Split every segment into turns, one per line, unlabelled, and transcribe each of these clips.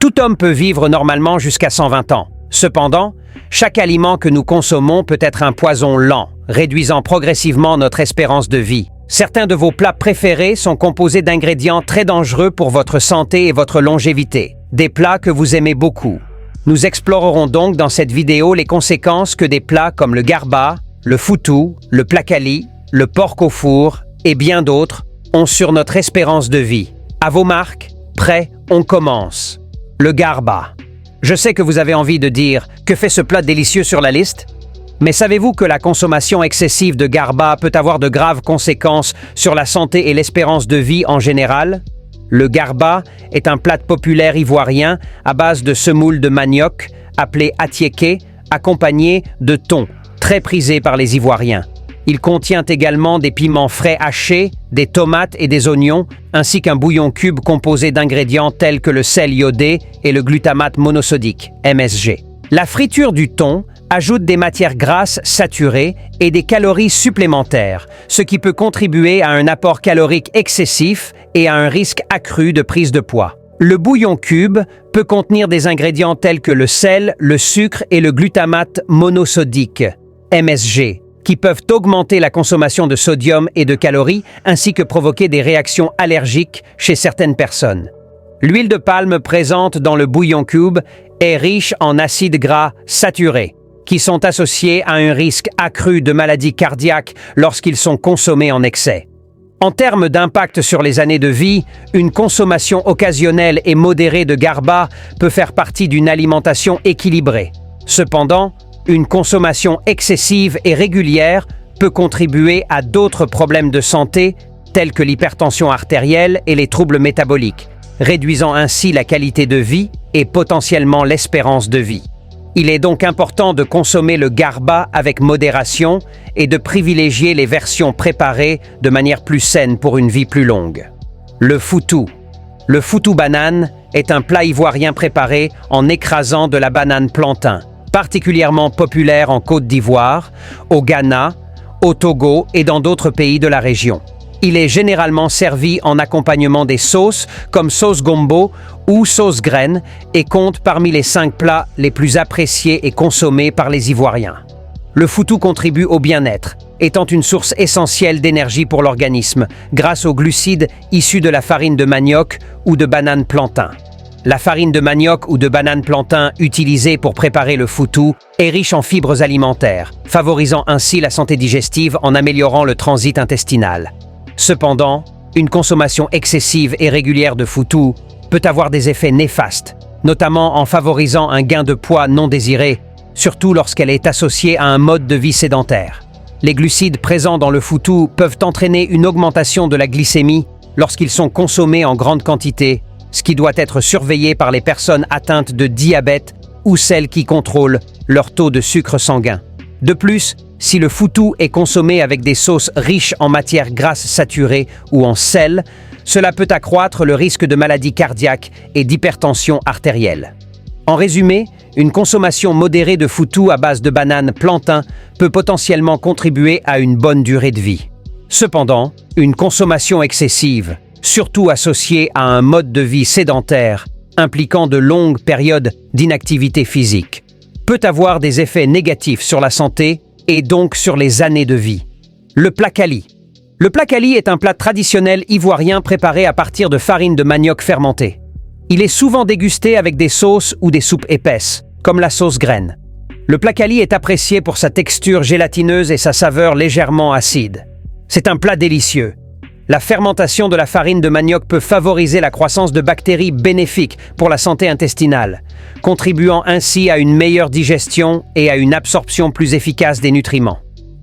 Tout homme peut vivre normalement jusqu'à 120 ans. Cependant, chaque aliment que nous consommons peut être un poison lent, réduisant progressivement notre espérance de vie. Certains de vos plats préférés sont composés d'ingrédients très dangereux pour votre santé et votre longévité. Des plats que vous aimez beaucoup. Nous explorerons donc dans cette vidéo les conséquences que des plats comme le garba, le foutou, le plakali, le porc au four et bien d'autres ont sur notre espérance de vie. À vos marques, prêts, on commence. Le garba. Je sais que vous avez envie de dire « Que fait ce plat délicieux sur la liste ?» Mais savez-vous que la consommation excessive de garba peut avoir de graves conséquences sur la santé et l'espérance de vie en général? Le garba est un plat populaire ivoirien à base de semoule de manioc, appelé atiéké, accompagné de thon, très prisé par les Ivoiriens. Il contient également des piments frais hachés, des tomates et des oignons, ainsi qu'un bouillon cube composé d'ingrédients tels que le sel iodé et le glutamate monosodique, MSG. La friture du thon ajoute des matières grasses saturées et des calories supplémentaires, ce qui peut contribuer à un apport calorique excessif et à un risque accru de prise de poids. Le bouillon cube peut contenir des ingrédients tels que le sel, le sucre et le glutamate monosodique, MSG, qui peuvent augmenter la consommation de sodium et de calories, ainsi que provoquer des réactions allergiques chez certaines personnes. L'huile de palme présente dans le bouillon cube est riche en acides gras saturés, qui sont associés à un risque accru de maladies cardiaques lorsqu'ils sont consommés en excès. En termes d'impact sur les années de vie, une consommation occasionnelle et modérée de garba peut faire partie d'une alimentation équilibrée. Cependant, une consommation excessive et régulière peut contribuer à d'autres problèmes de santé, tels que l'hypertension artérielle et les troubles métaboliques, réduisant ainsi la qualité de vie et potentiellement l'espérance de vie. Il est donc important de consommer le garba avec modération et de privilégier les versions préparées de manière plus saine pour une vie plus longue. Le foutou. Le foutou banane est un plat ivoirien préparé en écrasant de la banane plantain, particulièrement populaire en Côte d'Ivoire, au Ghana, au Togo et dans d'autres pays de la région. Il est généralement servi en accompagnement des sauces comme sauce gombo ou sauce graine et compte parmi les 5 plats les plus appréciés et consommés par les Ivoiriens. Le foutou contribue au bien-être, étant une source essentielle d'énergie pour l'organisme grâce aux glucides issus de la farine de manioc ou de banane plantain. La farine de manioc ou de banane plantain utilisée pour préparer le foutou est riche en fibres alimentaires, favorisant ainsi la santé digestive en améliorant le transit intestinal. Cependant, une consommation excessive et régulière de foutou peut avoir des effets néfastes, notamment en favorisant un gain de poids non désiré, surtout lorsqu'elle est associée à un mode de vie sédentaire. Les glucides présents dans le foutou peuvent entraîner une augmentation de la glycémie lorsqu'ils sont consommés en grande quantité, ce qui doit être surveillé par les personnes atteintes de diabète ou celles qui contrôlent leur taux de sucre sanguin. De plus, si le foutou est consommé avec des sauces riches en matières grasses saturées ou en sel, cela peut accroître le risque de maladies cardiaques et d'hypertension artérielle. En résumé, une consommation modérée de foutou à base de banane plantain peut potentiellement contribuer à une bonne durée de vie. Cependant, une consommation excessive, surtout associée à un mode de vie sédentaire, impliquant de longues périodes d'inactivité physique, peut avoir des effets négatifs sur la santé et donc sur les années de vie. Le plakali. Le plakali est un plat traditionnel ivoirien préparé à partir de farine de manioc fermentée. Il est souvent dégusté avec des sauces ou des soupes épaisses, comme la sauce graine. Le plakali est apprécié pour sa texture gélatineuse et sa saveur légèrement acide. C'est un plat délicieux. La fermentation de la farine de manioc peut favoriser la croissance de bactéries bénéfiques pour la santé intestinale, contribuant ainsi à une meilleure digestion et à une absorption plus efficace des nutriments.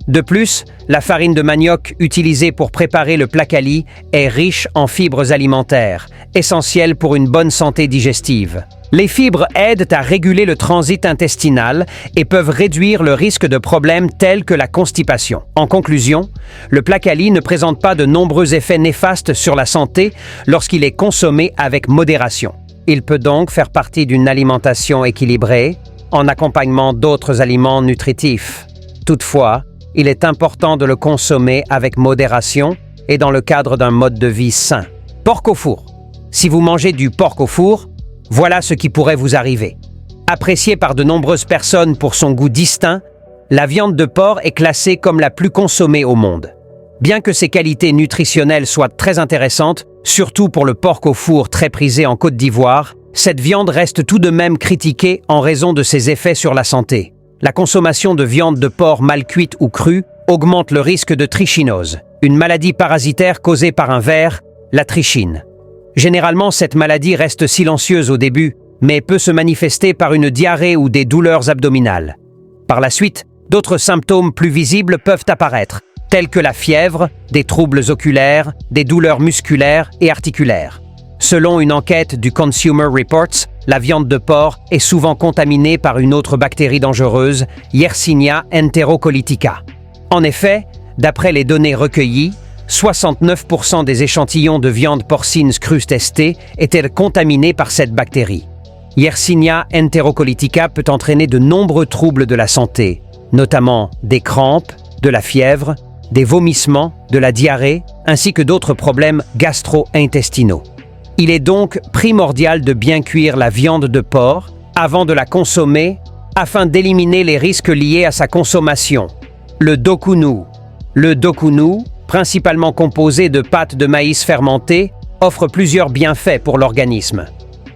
De plus, la farine de manioc utilisée pour préparer le plakali est riche en fibres alimentaires, essentielles pour une bonne santé digestive. Les fibres aident à réguler le transit intestinal et peuvent réduire le risque de problèmes tels que la constipation. En conclusion, le plakali ne présente pas de nombreux effets néfastes sur la santé lorsqu'il est consommé avec modération. Il peut donc faire partie d'une alimentation équilibrée, en accompagnement d'autres aliments nutritifs. Toutefois, il est important de le consommer avec modération et dans le cadre d'un mode de vie sain. Porc au four. Si vous mangez du porc au four, Voilà ce qui pourrait vous arriver. Appréciée par de nombreuses personnes pour son goût distinct, la viande de porc est classée comme la plus consommée au monde. Bien que ses qualités nutritionnelles soient très intéressantes, surtout pour le porc au four très prisé en Côte d'Ivoire, cette viande reste tout de même critiquée en raison de ses effets sur la santé. La consommation de viande de porc mal cuite ou crue augmente le risque de trichinose, une maladie parasitaire causée par un ver, la trichine. Généralement, cette maladie reste silencieuse au début, mais peut se manifester par une diarrhée ou des douleurs abdominales. Par la suite, d'autres symptômes plus visibles peuvent apparaître, tels que la fièvre, des troubles oculaires, des douleurs musculaires et articulaires. Selon une enquête du Consumer Reports, la viande de porc est souvent contaminée par une autre bactérie dangereuse, Yersinia enterocolitica. En effet, d'après les données recueillies, 69% des échantillons de viande porcine crue testés étaient contaminés par cette bactérie. Yersinia enterocolitica peut entraîner de nombreux troubles de la santé, notamment des crampes, de la fièvre, des vomissements, de la diarrhée, ainsi que d'autres problèmes gastro-intestinaux. Il est donc primordial de bien cuire la viande de porc avant de la consommer afin d'éliminer les risques liés à sa consommation. Le dokunu. Le dokunu, principalement composé de pâte de maïs fermentée, offre plusieurs bienfaits pour l'organisme.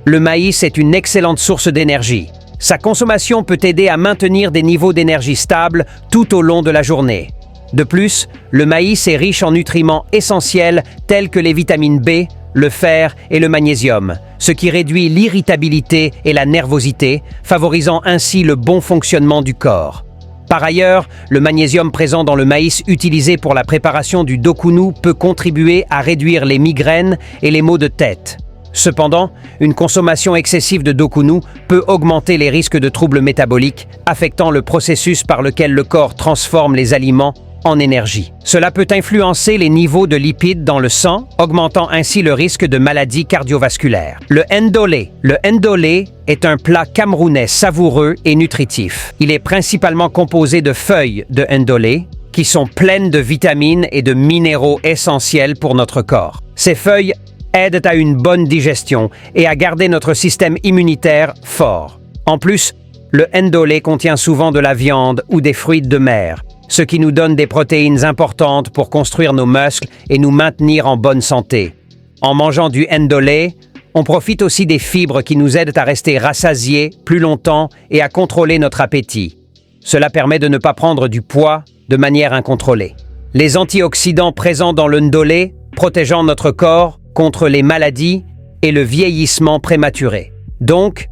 Le maïs est une excellente source d'énergie. Sa consommation peut aider à maintenir des niveaux d'énergie stables tout au long de la journée. De plus, le maïs est riche en nutriments essentiels tels que les vitamines B, le fer et le magnésium, ce qui réduit l'irritabilité et la nervosité, favorisant ainsi le bon fonctionnement du corps. Par ailleurs, le magnésium présent dans le maïs utilisé pour la préparation du dokunu peut contribuer à réduire les migraines et les maux de tête. Cependant, une consommation excessive de dokunu peut augmenter les risques de troubles métaboliques, affectant le processus par lequel le corps transforme les aliments en énergie. Cela peut influencer les niveaux de lipides dans le sang, augmentant ainsi le risque de maladies cardiovasculaires. Le ndolé. Le ndolé est un plat camerounais savoureux et nutritif. Il est principalement composé de feuilles de ndolé, qui sont pleines de vitamines et de minéraux essentiels pour notre corps. Ces feuilles aident à une bonne digestion et à garder notre système immunitaire fort. En plus, le ndolé contient souvent de la viande ou des fruits de mer, ce qui nous donne des protéines importantes pour construire nos muscles et nous maintenir en bonne santé. En mangeant du ndolé, on profite aussi des fibres qui nous aident à rester rassasiés plus longtemps et à contrôler notre appétit. Cela permet de ne pas prendre du poids de manière incontrôlée. Les antioxydants présents dans le ndolé protégeant notre corps contre les maladies et le vieillissement prématuré. Donc,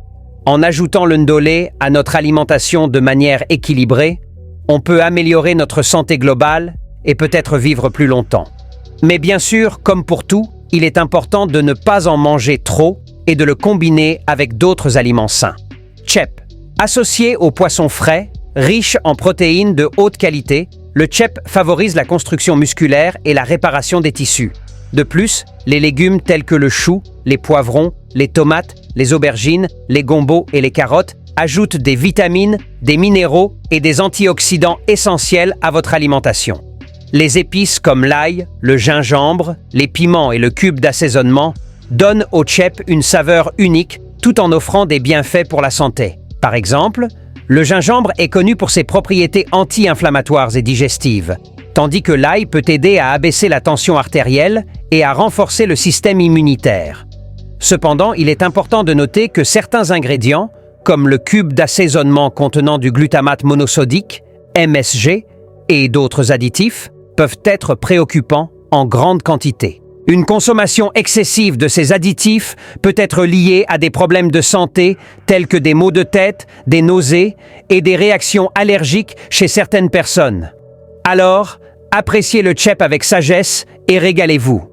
en ajoutant le ndolé à notre alimentation de manière équilibrée, on peut améliorer notre santé globale et peut-être vivre plus longtemps. Mais bien sûr, comme pour tout, il est important de ne pas en manger trop et de le combiner avec d'autres aliments sains. Tchèp. Associé aux poissons frais, riche en protéines de haute qualité, le tchèp favorise la construction musculaire et la réparation des tissus. De plus, les légumes tels que le chou, les poivrons, les tomates, les aubergines, les gombos et les carottes ajoutent des vitamines, des minéraux et des antioxydants essentiels à votre alimentation. Les épices comme l'ail, le gingembre, les piments et le cube d'assaisonnement donnent au tchèp une saveur unique tout en offrant des bienfaits pour la santé. Par exemple, le gingembre est connu pour ses propriétés anti-inflammatoires et digestives, tandis que l'ail peut aider à abaisser la tension artérielle et à renforcer le système immunitaire. Cependant, il est important de noter que certains ingrédients, comme le cube d'assaisonnement contenant du glutamate monosodique, MSG, et d'autres additifs, peuvent être préoccupants en grande quantité. Une consommation excessive de ces additifs peut être liée à des problèmes de santé tels que des maux de tête, des nausées et des réactions allergiques chez certaines personnes. Alors, appréciez le tchèp avec sagesse et régalez-vous.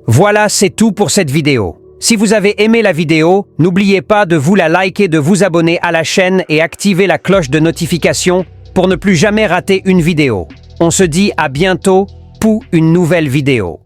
Voilà, c'est tout pour cette vidéo. Si vous avez aimé la vidéo, n'oubliez pas de vous la liker, de vous abonner à la chaîne et activer la cloche de notification pour ne plus jamais rater une vidéo. On se dit à bientôt pour une nouvelle vidéo.